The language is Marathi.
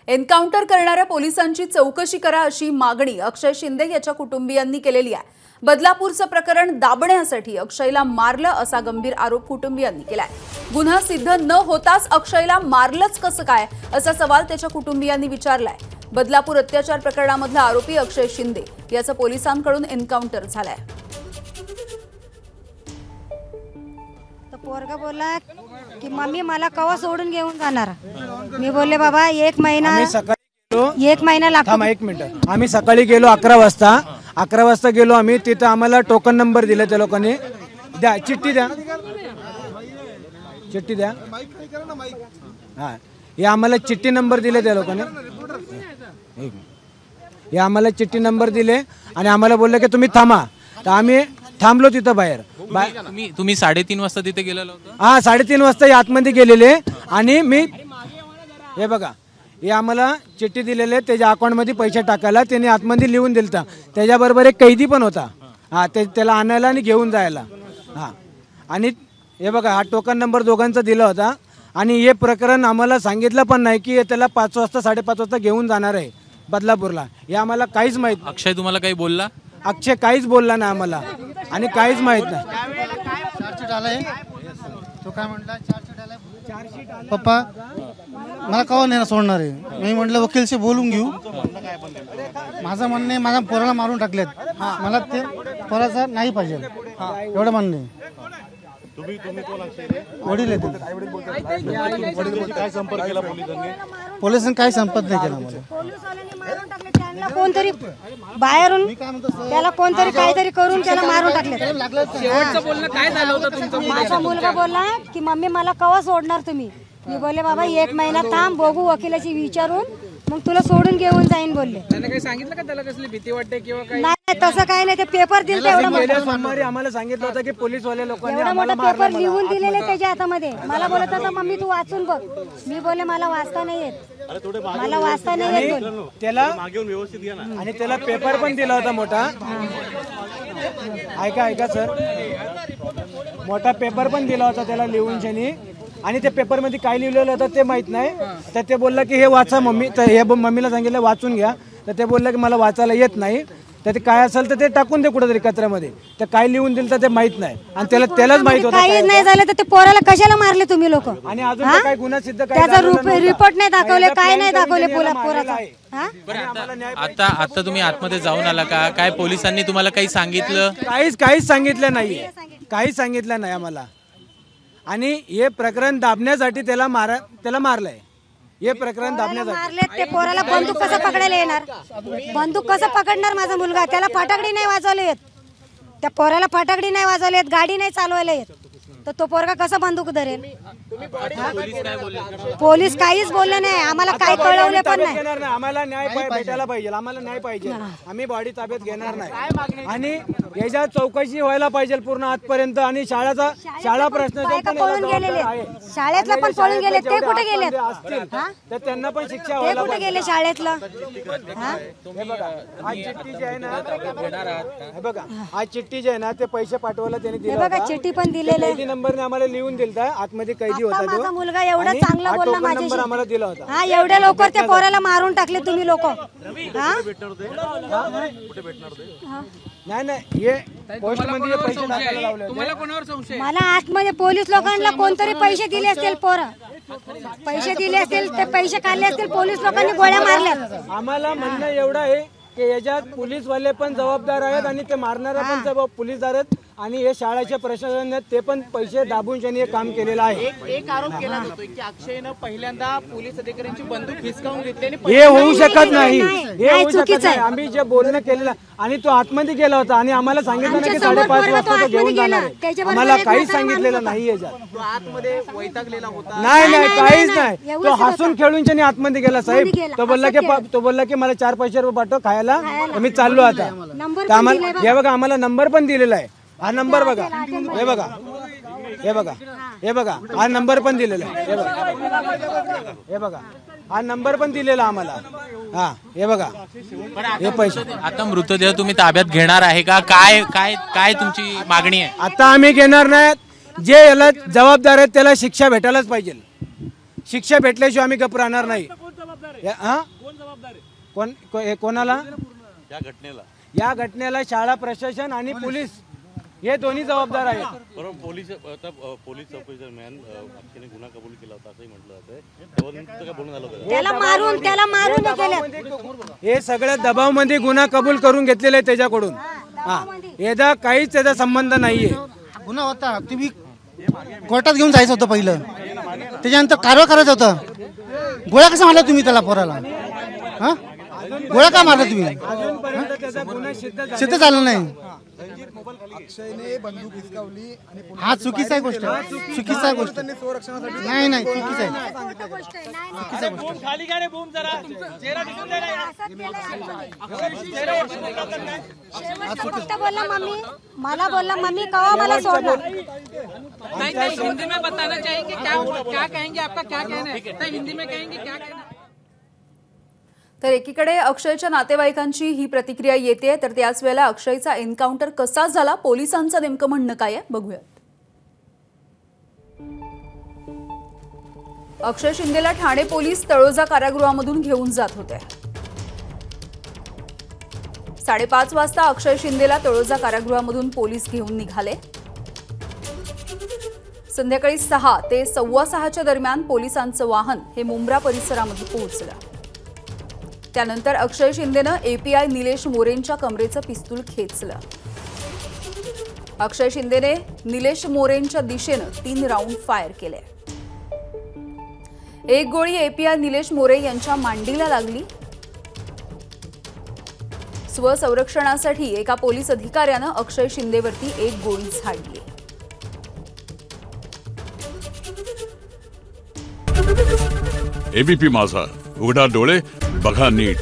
एन्काउंटर करणाऱ्या पोलिसांची चौकशी करा अशी मागणी अक्षय शिंदे याच्या कुटुंबियांनी केलेली आहे। बदलापूरचं प्रकरण दाबण्यासाठी अक्षयला मारलं असा गंभीर आरोप कुटुंबियांनी केलाय। गुन्हा सिद्ध न होताच अक्षयला मारलंच कसं काय असा सवाल त्याच्या कुटुंबियांनी विचारलाय। बदलापूर अत्याचार प्रकरणामधला आरोपी अक्षय शिंदे याचा पोलिसांकडून एन्काउंटर झालाय। पोरगा बोला की मम्मी मला कवा सोडून घेऊन जाणार। मी बोलले बाबा एक महिना लागतो। थांबा एक मिनिट। आम्ही सकाळी गेलो 11 वाजता गेलो आम्ही। तिथे आम्हाला टोकन नंबर दिले त्या लोकांनी। द्या चिठ्ठी द्या हां हे आम्हाला चिठ्ठी नंबर दिले त्या लोकांनी। हे आम्हाला चिठ्ठी नंबर दिले आणि आम्हाला बोलले की तुम्ही थांबा। तर आम्ही थांबलो तिथं बाहेर। तुम्ही 3:30 वाजता तिथे गेलेला होता? हां 3:30 वाजता आतमध्ये गेलेले आणि मी हे बघा हे आम्हाला चिठ्ठी दिलेले त्याच्या अकाउंटमध्ये पैसे टाकायला त्यांनी आतमध्ये लिहून दिलता। त्याच्याबरोबर एक कैदी पण होता हां त्याला आणायला आणि घेऊन जायला। हां आणि हे बघा हा टोकन नंबर दोघांचा दिला होता आणि हे प्रकरण आम्हाला सांगितलं पण नाही की त्याला 5 वाजता 5:30 वाजता घेऊन जाणार आहे बदलापूरला। हे आम्हाला काहीच माहित। अक्षय तुम्हाला काही बोलला? अक्षय काहीच बोलला नाही आम्हाला आणि काहीच माहित नाही। चार्जशीट आलाय तो काय म्हटला चार्जशीट आलाय पप्पा मला कवा नाही सोडणार आहे। मी म्हटलं वकीलशी बोलून घेऊ। माझं म्हणणे माझ्या पोराला मारून टाकलेत मला ते पोराचा नाही पाहिजे एवढं म्हणणे। वडील येते पोलिसांनी काय संपर्क नाही केला मला। कोणतरी बाहेरून त्याला कोणतरी काहीतरी करून त्याला मारून टाकले। शेवटचं बोलणं काय झालं होतं तुमचं? माझा मुलगा बोलला की मम्मी मला कवा सोडणार तुम्ही। मी बोलले बाबा एक महिना थांब बघू वकिलाची विचारून मग तुला सोडून घेऊन जाईन बोलले। त्याने काही सांगितलं का त्याला कसली भीती वाटते किंवा काय? नाही तसं काही नाही। ते पेपर दिले एवढा सोमवारी आम्हाला सांगितलं होतं की पोलीसवाले लोकांनी एवढा मोठा पेपर लिहून दिलेले त्याच्या हातामध्ये। मला बोलत होता मम्मी तू वाचून बघ। मी बोलले मला वाचता नाही येत मला वाचता नाही येत बोल। त्याला आणि त्याला पेपर पण दिला होता मोठा। ऐका सर मोठा पेपर पण दिला होता त्याला लिहून शनी आणि त्या पेपर मध्ये काय लिहिलेलं होतं ते माहित नाही। तर ते बोलला की हे वाचा मम्मी। तर हे मम्मीला सांगितलं वाचून घ्या। तर ते बोललं की मला वाचायला येत नाही। तर ते काय असेल तर ते टाकून दे कुठेतरी कचऱ्यामध्ये। तर काय लिहून दिलं तर ते माहित नाही आणि त्यालाच माहित होतं काही नाही झालं तर ते पोराला कशाला मारले तुम्ही लोक? आणि अजून काय गुन्हा सिद्ध त्याचा रिपोर्ट नाही दाखवले काय नाही दाखवले पोराचा। आता तुम्ही आतमध्ये जाऊन आला का? काय पोलिसांनी तुम्हाला काही सांगितलं? काहीच सांगितलं नाही। काहीच सांगितलं नाही आम्हाला। आणि हे प्रकरण दाबण्यासाठी त्याला मारलंय। हे प्रकरण दाबण्यासाठी मारले। ते पोराला बंदूक कसं पकडायला येणार? बंदूक कसं पकडणार माझा मुलगा? त्याला फटाकडी नाही वाजवले येत। त्या पोराला फटाकडी नाही वाजवले येत गाडी नाही चालवायला येत। तर तो पोरगा कसा बंदूक धरेल? पोलीस काहीच बोलले नाही आम्हाला काय कळवले पण नाही। आम्हाला न्याय भेटायला पाहिजे। आम्हाला न्याय पाहिजे। आम्ही बॉडी ताब्यात घेणार नाही आणि याच्या चौकशी व्हायला पाहिजे पूर्ण आजपर्यंत। आणि शाळा प्रश्न पळून गेलेले शाळेतला पण पळून गेले ते कुठे गेले तर त्यांना पण शिक्षा ते कुठे गेले शाळेतलं? हे बघा आज चिठ्ठी जी आहे ना हे बघा आज चिठ्ठी जी आहे ना ते पैसे पाठवायला त्यांनी दिले बघा चिठ्ठी पण दिलेले नंबरने आम्हाला लिहून दिलता। आतमध्ये कैदी होता माझा मुलगा एवढा चांगला बोलला माझ्याशी। आम्हाला दिला होता। हा एवढ्या लवकर त्या पोराला मारून टाकले तुम्ही लोक। नाही हे पोस्ट मध्ये पैसे टाकायला लावले। तुम्हाला कोणावर संशय? मला आतमध्ये पोलीस लोकांना कोणतरी पैसे दिले असतील पैसे दिले असतील ते पैसे काढले असतील पोलीस लोकांनी गोळ्या मारल्या। आम्हाला म्हणणं एवढं आहे की याच्यात पोलीसवाले पण जबाबदार आहेत आणि ते मारणारा पण पोलीसदार आहेत आणि हे शाळेच्या प्रशासनाने ते पण पैसे दाबून त्यांनी हे काम केलेलं आहे। एक आरोप केला जातोय की अक्षयनं पहिल्यांदा पोलीस अधिकाऱ्यांची बंदूक हिसकावून घेतली। हे होऊ शकत नाही। हे होऊ शकत नाही। आम्ही जे बोलणं केलेलं आणि तो आतमध्ये गेला होता आणि आम्हाला सांगितलं ना की 5:30 वाजता तो घेऊन जाणार आहे। आम्हाला काहीच सांगितलेलं नाही याच्यात। आतमध्ये वैतागलेला होता? नाही काहीच नाही। तो हसून खेळून त्यांनी आतमध्ये गेला साहेब। तो बोलला की मला 4 पैसे पाठव खायला मी चाललो आता। हे बघा आम्हाला नंबर पण दिलेला आहे। हा नंबर बघा हे बघा हा नंबर पण दिलेला आहे। हे बघा हा नंबर पण दिलेला आम्हाला। हा हे बघा हे पैसे। आता मृतदेह तुम्ही ताब्यात घेणार आहे का? काय तुमची मागणी आहे? आता आम्ही घेणार नाही। जे याला जबाबदार आहेत त्याला शिक्षा भेटायलाच पाहिजे। शिक्षा भेटल्याशिवाय आम्ही गप्प राहणार नाही। कोणाला या घटनेला शाळा प्रशासन आणि पोलीस हे दोन्ही जबाबदार आहेत. बरोबर. पोलीस चौकशी दरम्यान अक्षयने गुन्हा कबूल केला होता असंही म्हटलं जातंय. तेव्हा तुमचं काय बोलणं झालं होतं? त्याला मारून केलं. हे सगळं दबावमध्ये गुन्हा कबूल करून घेतलेले आहे त्याच्याकडून. याचा काहीच त्याचा संबंध नाहीये. गुन्हा होता, तुम्ही कोर्टात घेऊन जायचं होतं पहिलं, त्याच्यानंतर कारवाई करायचं होतं. गोळ्या कसा मारला तुम्ही त्याला पोराला? हा, गोळ्या का मारला तुम्ही? सिद्ध झालं नाही. हा चुकीचा आहे गोष्ट, चुकीचा आहे गोष्ट. नाही नाही चुकीचा आहे. बोलला मम्मी, मला बोलला मम्मी कवा मला सोडणार. हिंदी में बताना चाहिए कि क्या कहेंगे, आपका क्या कहना है, हिंदी में कहेंगे क्या कहना है. तर एकीकडे अक्षयच्या नातेवाईकांची ही प्रतिक्रिया येते, तर त्याच वेळेला अक्षयचा एन्काउंटर कसा झाला, पोलिसांचं नेमकं म्हणणं काय आहे बघूयात. अक्षय शिंदेला ठाणे पोलीस तळोजा कारागृहामधून घेऊन जात होते. 5:30 वाजता अक्षय शिंदेला तळोजा कारागृहामधून पोलीस घेऊन निघाले. संध्याकाळी 6 ते 6:15च्या दरम्यान पोलिसांचं वाहन हे मुंब्रा परिसरामध्ये पोहोचलं. त्यानंतर अक्षय शिंदेनं एपीआय निलेश मोरेंच्या कमरेचं पिस्तूल खेचलं. अक्षय शिंदेने निलेश मोरेंच्या दिशेनं 3 राऊंड फायर केले. एक गोळी एपीआय निलेश मोरे यांच्या मांडीला लागली. स्वसंरक्षणासाठी एका पोलीस अधिकाऱ्यानं अक्षय शिंदेवरती एक गोळी झाडली. एबीपी माझा, उघडा डोळे बघा नीट.